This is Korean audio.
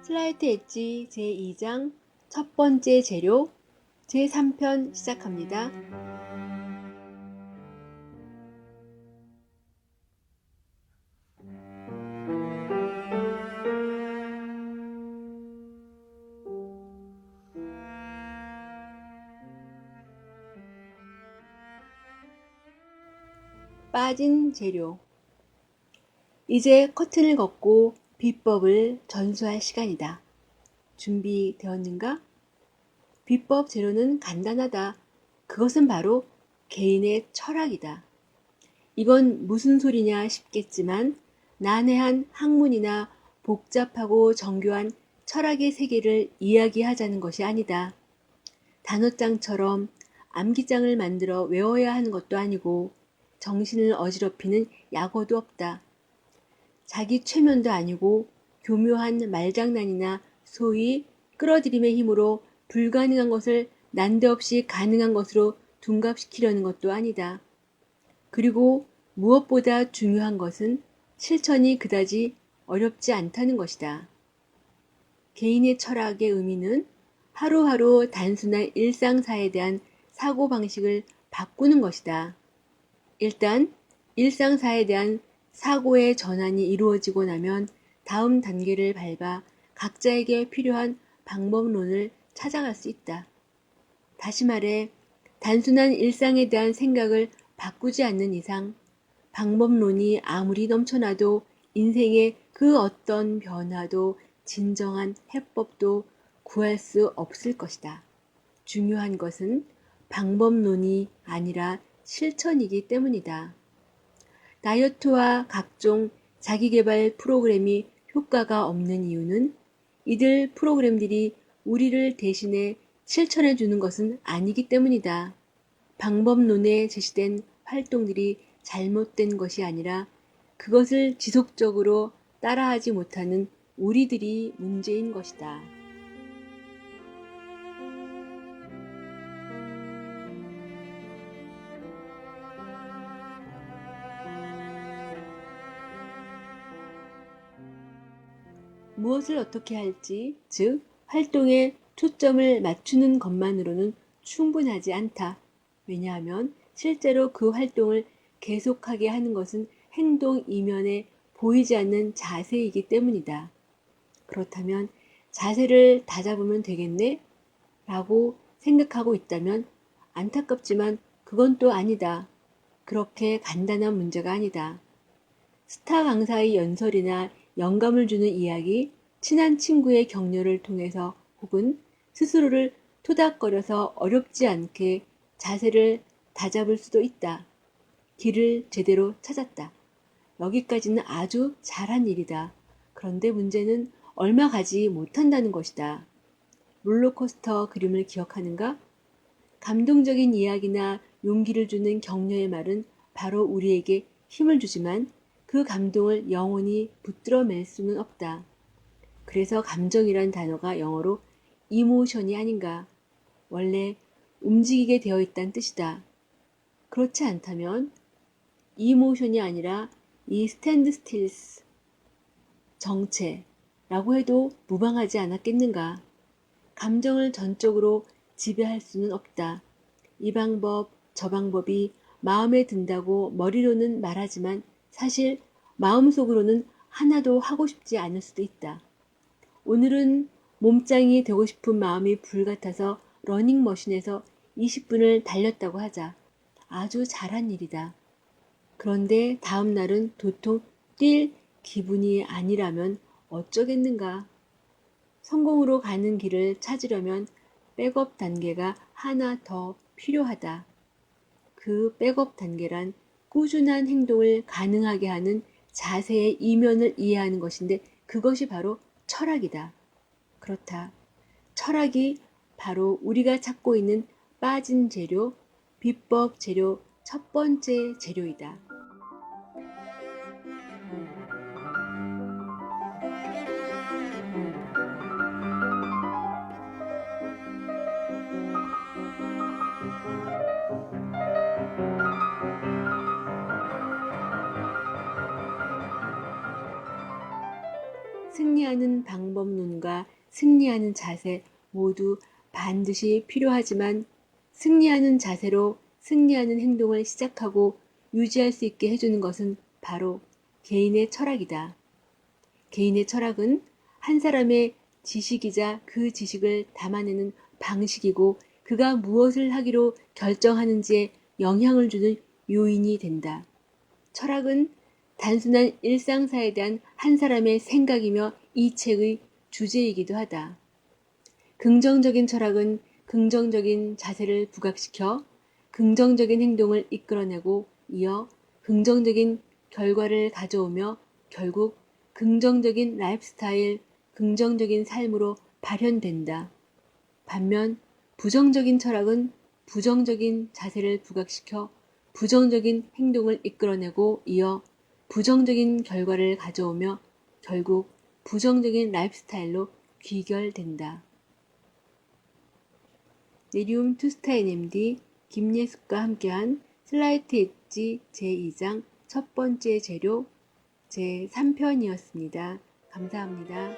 슬라이트 엣지 제2장 첫 번째 재료 제3편 시작합니다. 빠진 재료. 이제 커튼을 걷고 비법을 전수할 시간이다. 준비되었는가? 비법 재료는 간단하다. 그것은 바로 개인의 철학이다. 이건 무슨 소리냐 싶겠지만 난해한 학문이나 복잡하고 정교한 철학의 세계를 이야기하자는 것이 아니다. 단어장처럼 암기장을 만들어 외워야 하는 것도 아니고 정신을 어지럽히는 약어도 없다. 자기 최면도 아니고 교묘한 말장난이나 소위 끌어들임의 힘으로 불가능한 것을 난데없이 가능한 것으로 둔갑시키려는 것도 아니다. 그리고 무엇보다 중요한 것은 실천이 그다지 어렵지 않다는 것이다. 개인의 철학의 의미는 하루하루 단순한 일상사에 대한 사고방식을 바꾸는 것이다. 일단 일상사에 대한 사고의 전환이 이루어지고 나면 다음 단계를 밟아 각자에게 필요한 방법론을 찾아갈 수 있다. 다시 말해 단순한 일상에 대한 생각을 바꾸지 않는 이상 방법론이 아무리 넘쳐나도 인생의 그 어떤 변화도 진정한 해법도 구할 수 없을 것이다. 중요한 것은 방법론이 아니라 실천이기 때문이다. 다이어트와 각종 자기계발 프로그램이 효과가 없는 이유는 이들 프로그램들이 우리를 대신해 실천해 주는 것은 아니기 때문이다. 방법론에 제시된 활동들이 잘못된 것이 아니라 그것을 지속적으로 따라하지 못하는 우리들이 문제인 것이다. 무엇을 어떻게 할지, 즉 활동에 초점을 맞추는 것만으로는 충분하지 않다. 왜냐하면 실제로 그 활동을 계속하게 하는 것은 행동 이면에 보이지 않는 자세이기 때문이다. 그렇다면 자세를 다잡으면 되겠네? 라고 생각하고 있다면 안타깝지만 그건 또 아니다. 그렇게 간단한 문제가 아니다. 스타 강사의 연설이나 영감을 주는 이야기, 친한 친구의 격려를 통해서 혹은 스스로를 토닥거려서 어렵지 않게 자세를 다잡을 수도 있다. 길을 제대로 찾았다. 여기까지는 아주 잘한 일이다. 그런데 문제는 얼마 가지 못한다는 것이다. 롤러코스터 그림을 기억하는가? 감동적인 이야기나 용기를 주는 격려의 말은 바로 우리에게 힘을 주지만 그 감동을 영원히 붙들어맬 수는 없다. 그래서 감정이란 단어가 영어로 이모션이 아닌가. 원래 움직이게 되어 있다는 뜻이다. 그렇지 않다면 이모션이 아니라 이 스탠드 스틸스, 정체라고 해도 무방하지 않았겠는가. 감정을 전적으로 지배할 수는 없다. 이 방법, 저 방법이 마음에 든다고 머리로는 말하지만 사실 마음속으로는 하나도 하고 싶지 않을 수도 있다. 오늘은 몸짱이 되고 싶은 마음이 불같아서 러닝머신에서 20분을 달렸다고 하자. 아주 잘한 일이다. 그런데 다음 날은 도통 뛸 기분이 아니라면 어쩌겠는가. 성공으로 가는 길을 찾으려면 백업 단계가 하나 더 필요하다. 그 백업 단계란 꾸준한 행동을 가능하게 하는 자세의 이면을 이해하는 것인데 그것이 바로 철학이다. 그렇다. 철학이 바로 우리가 찾고 있는 빠진 재료, 비법 재료 첫 번째 재료이다. 승리하는 방법 방법론과 승리하는 자세 모두 반드시 필요하지만 승리하는 자세로 승리하는 행동을 시작하고 유지할 수 있게 해주는 것은 바로 개인의 철학이다. 개인의 철학은 한 사람의 지식이자 그 지식을 담아내는 방식이고 그가 무엇을 하기로 결정하는지에 영향을 주는 요인이 된다. 철학은 단순한 일상사에 대한 한 사람의 생각이며 이 책의 주제이기도 하다. 긍정적인 철학은 긍정적인 자세를 부각시켜 긍정적인 행동을 이끌어내고 이어 긍정적인 결과를 가져오며 결국 긍정적인 라이프스타일, 긍정적인 삶으로 발현된다. 반면 부정적인 철학은 부정적인 자세를 부각시켜 부정적인 행동을 이끌어내고 이어 부정적인 결과를 가져오며 결국 부정적인 라이프스타일로 귀결된다. 네리움 투스타인 MD 김예숙과 함께한 슬라이트 엣지 제2장 첫 번째 재료 제3편이었습니다. 감사합니다.